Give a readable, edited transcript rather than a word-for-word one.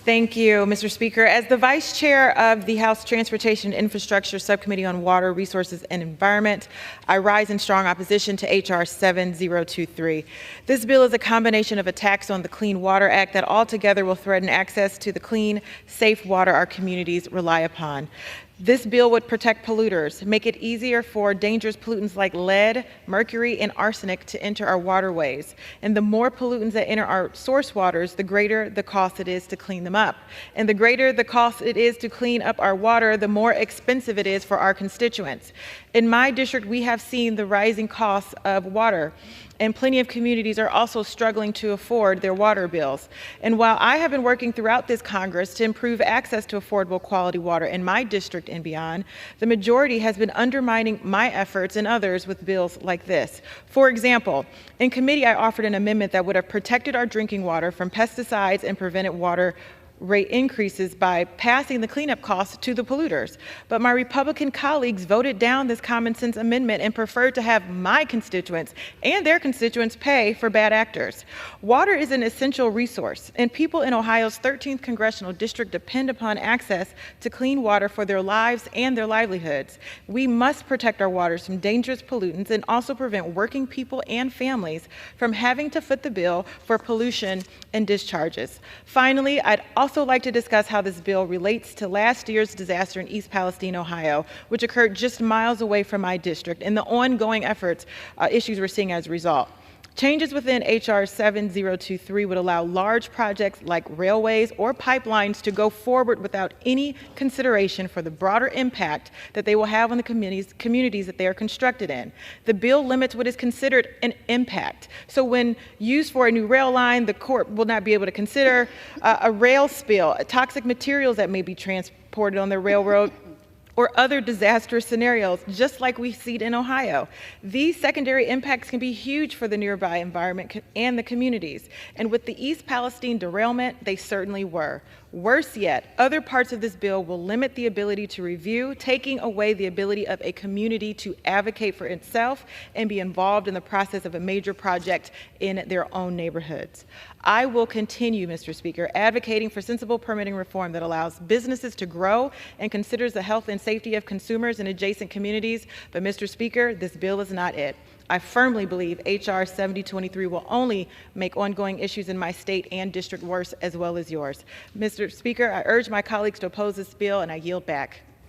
Thank you, Mr. Speaker. As the Vice Chair of the House Transportation and Infrastructure Subcommittee on Water, Resources, and Environment, I rise in strong opposition to H.R. 7023. This bill is a combination of attacks on the Clean Water Act that altogether will threaten access to the clean, safe water our communities rely upon. This bill would protect polluters, make it easier for dangerous pollutants like lead, mercury, and arsenic to enter our waterways. And the more pollutants that enter our source waters, the greater the cost it is to clean them up. And the greater the cost it is to clean up our water, the more expensive it is for our constituents. In my district, we have seen the rising costs of water, and plenty of communities are also struggling to afford their water bills. And while I have been working throughout this Congress to improve access to affordable quality water in my district and beyond, the majority has been undermining my efforts and others with bills like this. For example, in committee, I offered an amendment that would have protected our drinking water from pesticides and prevented water rate increases by passing the cleanup costs to the polluters. But my Republican colleagues voted down this common sense amendment and preferred to have my constituents and their constituents pay for bad actors. Water is an essential resource, and people in Ohio's 13th congressional district depend upon access to clean water for their lives and their livelihoods. We must protect our waters from dangerous pollutants and also prevent working people and families from having to foot the bill for pollution and discharges. Finally, I'd also like to discuss how this bill relates to last year's disaster in East Palestine, Ohio, which occurred just miles away from my district, and the ongoing issues we're seeing as a result. Changes within H.R. 7023 would allow large projects like railways or pipelines to go forward without any consideration for the broader impact that they will have on the communities that they are constructed in. The bill limits what is considered an impact. So when used for a new rail line, the court will not be able to consider a rail spill, toxic materials that may be transported on the railroad, or other disastrous scenarios, just like we see in Ohio. These secondary impacts can be huge for the nearby environment and the communities. And with the East Palestine derailment, they certainly were. Worse yet, other parts of this bill will limit the ability to review, taking away the ability of a community to advocate for itself and be involved in the process of a major project in their own neighborhoods. I will continue, Mr. Speaker, advocating for sensible permitting reform that allows businesses to grow and considers the health and safety of consumers in adjacent communities. But, Mr. Speaker, this bill is not it. I firmly believe H.R. 7023 will only make ongoing issues in my state and district worse, as well as yours. Mr. Speaker, I urge my colleagues to oppose this bill, and I yield back.